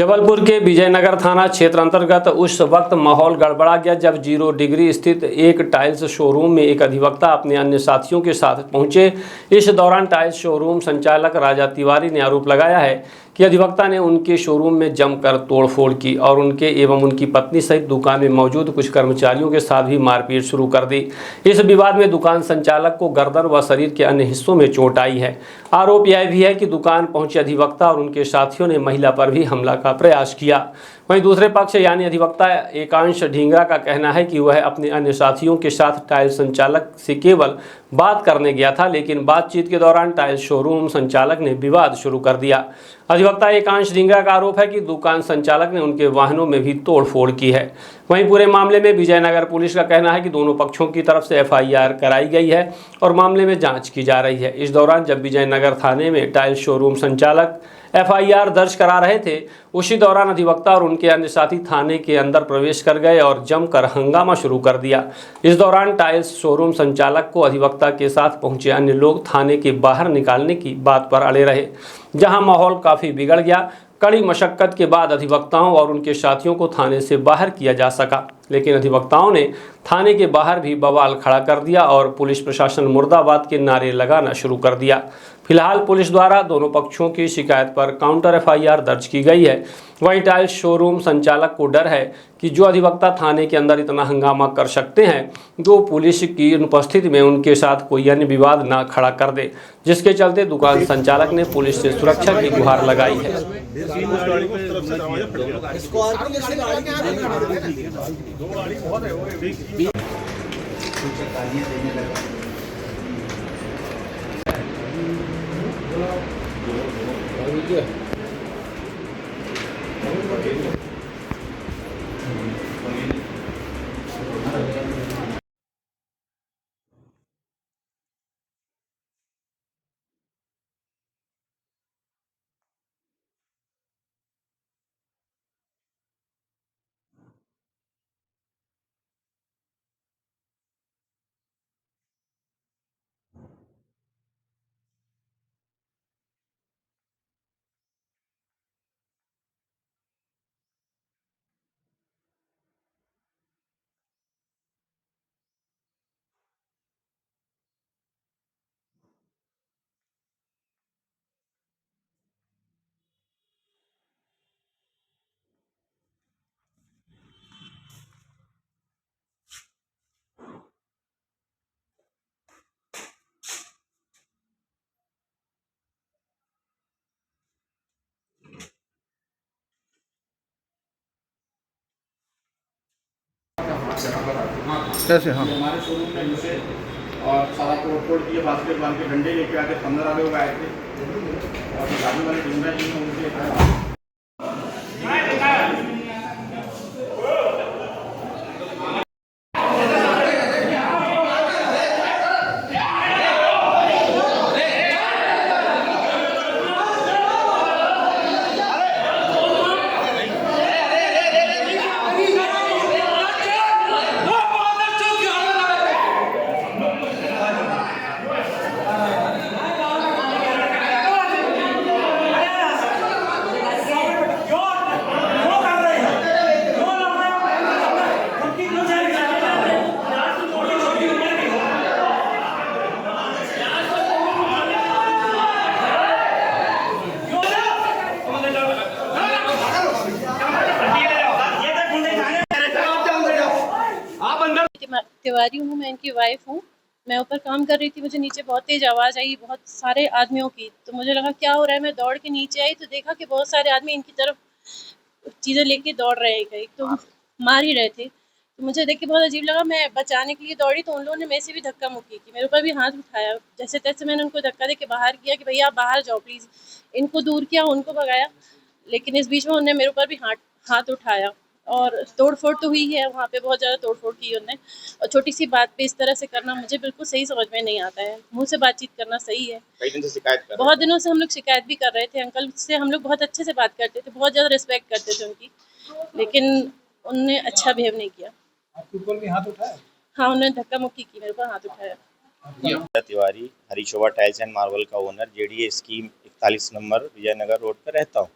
जबलपुर के विजयनगर थाना क्षेत्र अंतर्गत उस वक्त माहौल गड़बड़ा गया जब 0 डिग्री स्थित एक टाइल्स शोरूम में एक अधिवक्ता अपने अन्य साथियों के साथ पहुंचे। इस दौरान टाइल्स शोरूम संचालक राजा तिवारी ने आरोप लगाया है कि अधिवक्ता ने उनके शोरूम में जमकर तोड़फोड़ की और उनके एवं उनकी पत्नी सहित दुकान में मौजूद कुछ कर्मचारियों के साथ भी मारपीट शुरू कर दी। इस विवाद में दुकान संचालक को गर्दन व शरीर के अन्य हिस्सों में चोट आई है। आरोप यह भी है कि दुकान पहुंचे अधिवक्ता और उनके साथियों ने महिला पर भी हमला का प्रयास किया। वहीं दूसरे पक्ष यानी अधिवक्ता एकांश ढींगरा का कहना है कि वह अपने अन्य साथियों के साथ टाइल्स संचालक से केवल बात करने गया था, लेकिन बातचीत के दौरान टाइल्स शोरूम संचालक ने विवाद शुरू कर दिया। अधिवक्ता एकांश ढींगरा का आरोप है कि दुकान संचालक ने उनके वाहनों में भी तोड़फोड़ की है। वहीं पूरे मामले में विजयनगर पुलिस का कहना है कि दोनों पक्षों की तरफ से FIR कराई गई है और मामले में जांच की जा रही है। इस दौरान जब विजयनगर थाने में टाइल्स शोरूम संचालक FIR दर्ज करा रहे थे, उसी दौरान अधिवक्ता और उनके अन्य साथी थाने के अंदर प्रवेश कर गए और जमकर हंगामा शुरू कर दिया। इस दौरान टाइल्स शोरूम संचालक को अधिवक्ता के साथ पहुंचे अन्य लोग थाने के बाहर निकालने की बात पर अड़े रहे, जहां माहौल काफी बिगड़ गया। कड़ी मशक्कत के बाद अधिवक्ताओं और उनके साथियों को थाने से बाहर किया जा सका, लेकिन अधिवक्ताओं ने थाने के बाहर भी बवाल खड़ा कर दिया और पुलिस प्रशासन मुर्दाबाद के नारे लगाना शुरू कर दिया। फिलहाल पुलिस द्वारा दोनों पक्षों की शिकायत पर काउंटर FIR दर्ज की गई है। वहीं टाइल्स शोरूम संचालक को डर है कि जो अधिवक्ता थाने के अंदर इतना हंगामा कर सकते हैं, जो पुलिस की अनुपस्थिति में उनके साथ कोई अन्य विवाद ना खड़ा कर दे, जिसके चलते दुकान संचालक ने पुलिस से सुरक्षा की गुहार लगाई है। कैसे? हाँ, हमारे शोरूम में घुसे और सारा तोड़ दिए, बास्केट बांध के डंडे लेके आके 15 लोग आए थे और गाड़ी वाले ढूंढा जी ने उनसे तिवारी हूँ, मैं इनकी वाइफ हूँ। मैं ऊपर काम कर रही थी, मुझे नीचे बहुत तेज आवाज़ आई, बहुत सारे आदमियों की। तो मुझे लगा क्या हो रहा है, मैं दौड़ के नीचे आई तो देखा कि बहुत सारे आदमी इनकी तरफ चीज़ें लेके दौड़ रहे थे, तो मार ही रहे थे। तो मुझे देख के बहुत अजीब लगा, मैं बचाने के लिए दौड़ी तो उन लोगों ने मेरे से भी धक्का मुक्की की, मेरे ऊपर भी हाथ उठाया। जैसे तैसे मैंने उनको धक्का दे के बाहर किया कि भैया आप बाहर जाओ प्लीज़। इनको दूर किया, उनको भगाया, लेकिन इस बीच में उन्होंने मेरे ऊपर भी हाथ उठाया और तोड़-फोड़ तो हुई है, वहाँ पे बहुत ज़्यादा तोड़-फोड़ की उन्होंने। और छोटी सी बात पे इस तरह से करना मुझे बिल्कुल सही समझ में नहीं आता है। मुँह से बातचीत करना सही है। कई दिन से शिकायत कर बहुत दिनों से हम लोग शिकायत भी कर रहे थे, अंकल से हम लोग बहुत अच्छे से बात करते थे, बहुत ज़्यादा रिस्पेक्ट करते थे उनकी, लेकिन उन्होंने अच्छा बिहेव नहीं किया। आपके ऊपर भी हाथ उठाया? हाँ, उन्होंने धक्का-मुक्की की, मेरे ऊपर हाथ उठाया। Tiwari Harishobha tiles and marble का owner, JDA scheme 41 number Vijaynagar road पर रहता हूँ।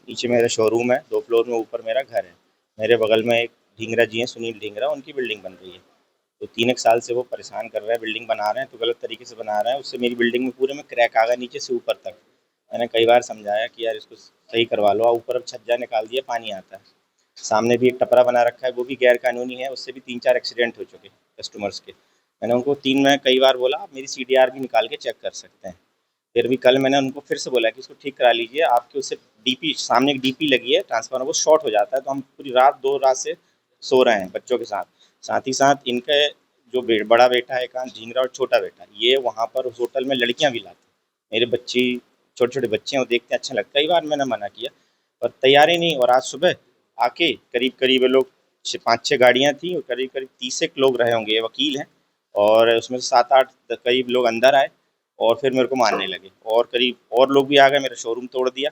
नीचे मेरा शोरूम है, 2 फ्लोर में, ऊपर मेरा घर है। मेरे बगल में एक ढींगरा जी हैं, सुनील ढींगरा, उनकी बिल्डिंग बन रही है। तो 3 एक साल से वो परेशान कर रहे हैं, बिल्डिंग बना रहे हैं तो गलत तरीके से बना रहे हैं। उससे मेरी बिल्डिंग में पूरे में क्रैक आ गया नीचे से ऊपर तक। मैंने कई बार समझाया कि यार इसको सही करवा लो, ऊपर अब छज्जा निकाल दिया, पानी आता है। सामने भी एक टपरा बना रखा है, वो भी गैर कानूनी है, उससे भी 3-4 एक्सीडेंट हो चुके कस्टमर्स के। मैंने उनको 3 में कई बार बोला आप मेरी CDR भी निकाल के चेक कर सकते हैं। फिर भी कल मैंने उनको फिर से बोला कि इसको ठीक करा लीजिए, आपके उससे DP सामने एक DP लगी है, ट्रांसफार्मर वो शॉर्ट हो जाता है, तो हम पूरी रात 2 रात से सो रहे हैं बच्चों के साथ। साथ ही साथ इनके जो बड़ा बेटा है एकांश ढींगरा और छोटा बेटा, ये वहाँ पर उस होटल में लड़कियाँ भी लाते हैं। मेरे बच्चे छोटे-छोटे बच्चे हैं, वो देखते हैं अच्छा लगता है। कई बार मैंने मना किया पर तैयार ही नहीं। और आज सुबह आके करीब-करीब लोग 5-6 गाड़ियाँ थी और करीब-करीब 30 एक लोग रहे होंगे, ये वकील हैं, और उसमें से 7-8 करीब लोग अंदर आए और फिर मेरे को मारने लगे। और करीब और लोग भी आ गए, मेरा शोरूम तोड़ दिया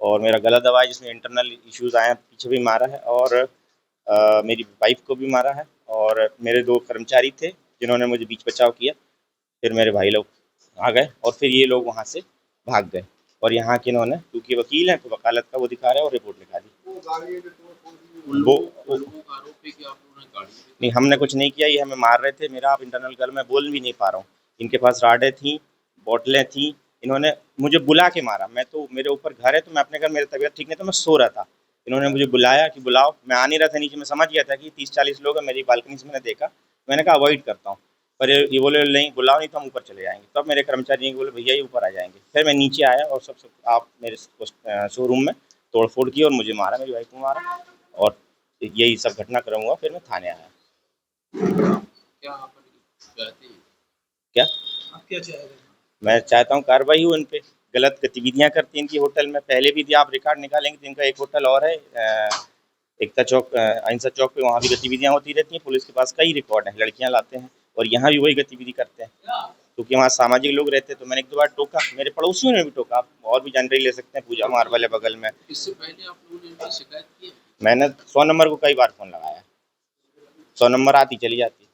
और मेरा गला दबाया, जिसमें इंटरनल इश्यूज़ आए हैं, पीछे भी मारा है और मेरी वाइफ़ को भी मारा है। और मेरे 2 कर्मचारी थे जिन्होंने मुझे बीच बचाव किया। फिर मेरे भाई लोग आ गए और फिर ये लोग वहाँ से भाग गए। और यहाँ के इन्होंने, क्योंकि वकील हैं तो वकालत का वो दिखा रहे हैं और रिपोर्ट लिखा दी। वो नहीं, हमने कुछ नहीं किया, ये हमें मार रहे थे। मेरा आप इंटरनल कल मैं बोल भी नहीं पा रहा हूँ। इनके पास राडें थी, बोतलें थी, इन्होंने मुझे बुला के मारा। मैं तो, मेरे ऊपर घर है तो मैं अपने घर, मेरी तबीयत ठीक नहीं तो मैं सो रहा था। इन्होंने मुझे बुलाया कि बुलाओ, मैं आ नहीं रहा था नीचे, मैं समझ गया था कि 30-40 लोग हैं। मेरी बालकनी से मैंने देखा, मैंने कहा अवॉइड करता हूँ, पर ये बोले नहीं बुलाओ, नहीं तो हम ऊपर चले जाएंगे। तब मेरे कर्मचारी बोले भैया ये ऊपर आ जाएंगे। फिर मैं नीचे आया और सब आप मेरे शोरूम में तोड़ फोड़ की और मुझे मारा, मेरी वाइफ को मारा और यही सब घटनाक्रम हुआ। फिर मैं थाने आया। क्या आप क्या चाह रहे हैं? मैं चाहता हूँ कार्रवाई हो इन पे। गलत गतिविधियाँ करती हैं इनकी होटल में, पहले भी थी, आप रिकॉर्ड निकालेंगे तो इनका एक होटल और है एकता चौक, अहिंसा चौक पे, वहाँ भी गतिविधियाँ होती रहती हैं। पुलिस के पास कई रिकॉर्ड हैं, लड़कियाँ लाते हैं और यहाँ भी वही गतिविधि करते हैं, क्योंकि वहाँ सामाजिक लोग रहते हैं। तो मैंने 1-2 बार टोका, मेरे पड़ोसियों ने भी टोका। आप और भी जानकारी ले सकते हैं, पूजा मार्बल है बगल में। इससे पहले आप लोगों ने इनकी शिकायत की है? मैंने 100 नंबर को कई बार फ़ोन लगाया, 100 नंबर आती चली जाती।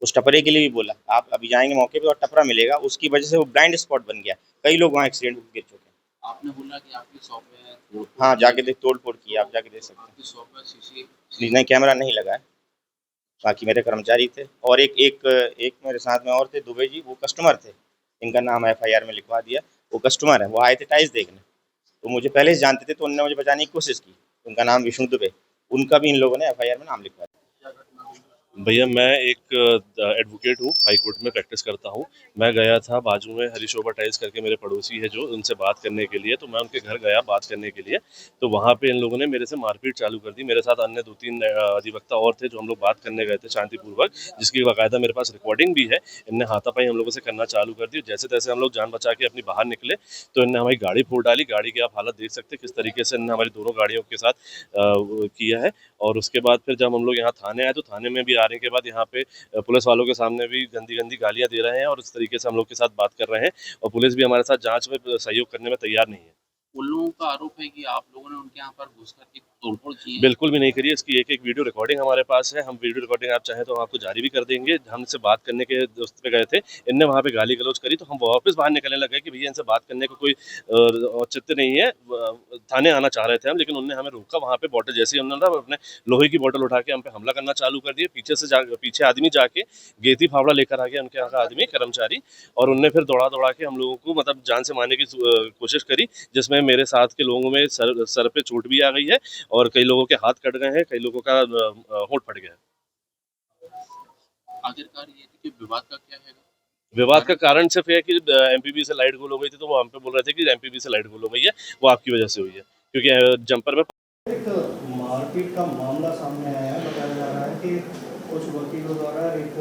उस टपरे के लिए भी बोला, आप अभी जाएंगे मौके पे और टपरा मिलेगा, उसकी वजह से वो ब्लाइंड स्पॉट बन गया। कई लोग वहाँ एक्सीडेंट गिर चुके हैं। आपने बोला कि आपकी शॉप में हाँ, जाके देख, तोड़ फोड़ की, आप जाके देख सकते हैं। आपकी शॉप में सीसी नहीं, कैमरा नहीं लगा है। बाकी मेरे कर्मचारी थे और एक मेरे साथ में और थे, दुबे जी, वो कस्टमर थे। इनका नाम FIR में लिखवा दिया। वो कस्टमर है, वो आए थे टाइल्स देखने, तो मुझे पहले से जानते थे, तो उन्होंने मुझे बचाने की कोशिश की। उनका नाम विष्णु दुबे, उनका भी इन लोगों ने FIR में नाम लिखवा दिया। भैया मैं एक एडवोकेट हूँ, हाई कोर्ट में प्रैक्टिस करता हूँ। मैं गया था बाजू में हरीशोभा टाइल्स करके मेरे पड़ोसी है जो, उनसे बात करने के लिए, तो मैं उनके घर गया बात करने के लिए। तो वहाँ पे इन लोगों ने मेरे से मारपीट चालू कर दी। मेरे साथ अन्य 2-3 अधिवक्ता और थे जो हम लोग बात करने गए थे शांतिपूर्वक, जिसकी बाकायदा मेरे पास रिकॉर्डिंग भी है। इनने हाथापाई हम लोगों से करना चालू कर दी। जैसे तैसे हम लोग जान बचा के अपनी बाहर निकले तो इनने हमारी गाड़ी फोड़ डाली। गाड़ी की आप हालत देख सकते हैं किस तरीके से इनने हमारी दोनों गाड़ियों के साथ किया है। और उसके बाद फिर जब हम लोग यहाँ थाने आए तो थाने में भी आने के बाद यहाँ पे पुलिस वालों के सामने भी गंदी गंदी गालियां दे रहे हैं और इस तरीके से हम लोग के साथ बात कर रहे हैं। और पुलिस भी हमारे साथ जांच में सहयोग करने में तैयार नहीं है। उन लोगों का आरोप है कि आप लोगों ने उनके यहाँ पर घुसकर के तोड़फोड़ की है। बिल्कुल भी नहीं करी है। इसकी एक वीडियो रिकॉर्डिंग हमारे पास है। हम वीडियो रिकॉर्डिंग आप चाहें तो हम आपको जारी भी कर देंगे। हमसे बात करने के दोस्त पे गए थे, इनने वहाँ पे गाली गलौज करी तो हम वापस बाहर निकलने लगे कि भैया इनसे बात करने का कोई औचित्य नहीं है। थाने आना चाह रहे थे हम, लेकिन उनने हमें रोका। वहाँ पे बॉटल, जैसे ही उन्होंने अपने लोहे की बॉटल उठा के हम पे हमला करना चालू कर दिए। पीछे आदमी जाके गेती फावड़ा लेकर आ गया, उनके यहाँ का आदमी कर्मचारी, और उनने फिर दौड़ा के हम लोगों को मतलब जान से मारने की कोशिश करी, जिसमें मेरे साथ के लोगों में सर पे चोट भी आ गई है और कई लोगों के हाथ कट गए हैं, कई लोगों का होंठ फट गया है। आखिरकार ये थी कि विवाद का क्या है? विवाद का कारण सिर्फ है कि MPB से लाइट गोल हो गई थी, तो वो हम पे बोल रहे थे कि MPB से लाइट गोल हो गई है, वो आपकी वजह से हुई है, क्योंकि जंपर में एक मारपीट का मामला सामने आया है। बताया जा रहा है कि कुछ वकीलों द्वारा एक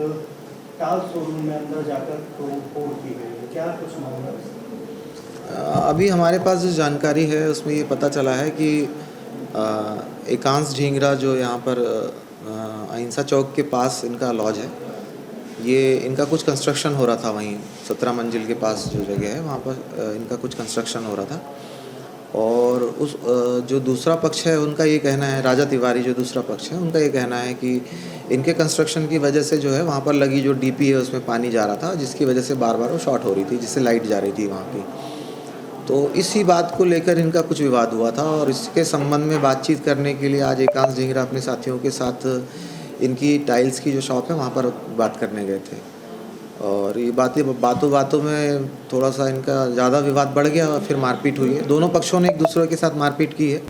टाइल्स शोरूम में अंदर जाकर तोड़ की गई है। क्या कुछ मामला है? अभी हमारे पास जो जानकारी है उसमें ये पता चला है कि एकांश ढींगरा जो यहाँ पर अहिंसा चौक के पास इनका लॉज है, ये इनका कुछ कंस्ट्रक्शन हो रहा था वहीं 17 मंजिल के पास जो जगह है वहाँ पर इनका कुछ कंस्ट्रक्शन हो रहा था। और उस जो दूसरा पक्ष है उनका ये कहना है, राजा तिवारी जो दूसरा पक्ष है उनका ये कहना है कि इनके कंस्ट्रक्शन की वजह से जो है वहाँ पर लगी जो DP है उसमें पानी जा रहा था, जिसकी वजह से बार बार वो शॉर्ट हो रही थी, जिससे लाइट जा रही थी वहाँ की। तो इसी बात को लेकर इनका कुछ विवाद हुआ था और इसके संबंध में बातचीत करने के लिए आज एकांश ढींगरा अपने साथियों के साथ इनकी टाइल्स की जो शॉप है वहाँ पर बात करने गए थे। और ये बातों में थोड़ा सा इनका ज़्यादा विवाद बढ़ गया और फिर मारपीट हुई है। दोनों पक्षों ने एक दूसरे के साथ मारपीट की है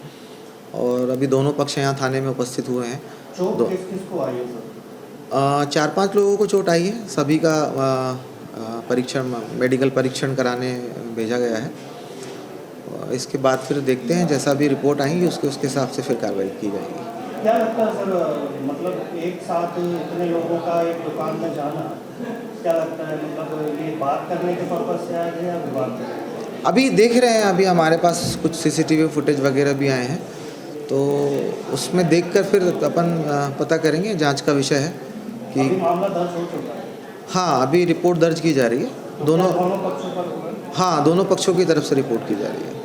और अभी दोनों पक्ष यहाँ थाने में उपस्थित हुए हैं। चोट किसको आई है सर? 4-5 लोगों को चोट आई है। सभी का मेडिकल परीक्षण कराने भेजा गया है। इसके बाद फिर देखते हैं, जैसा भी रिपोर्ट आएंगी उसके हिसाब से फिर कार्रवाई की जाएगी। क्या लगता है सर, मतलब एक साथ इतने लोगों का एक दुकान में जाना, क्या लगता है, मतलब ये बात करने के पर्पज से आए थे या विवाद? अभी देख रहे हैं, अभी हमारे पास कुछ सीसीटीवी फुटेज वगैरह भी आए हैं, तो उसमें देखकर फिर अपन पता करेंगे। जांच का विषय है कि अभी मामला दर्ज हो चुका है। हाँ, अभी रिपोर्ट दर्ज की जा रही है। दोनों पक्षों पर? हाँ, दोनों पक्षों की तरफ से रिपोर्ट की जा रही है।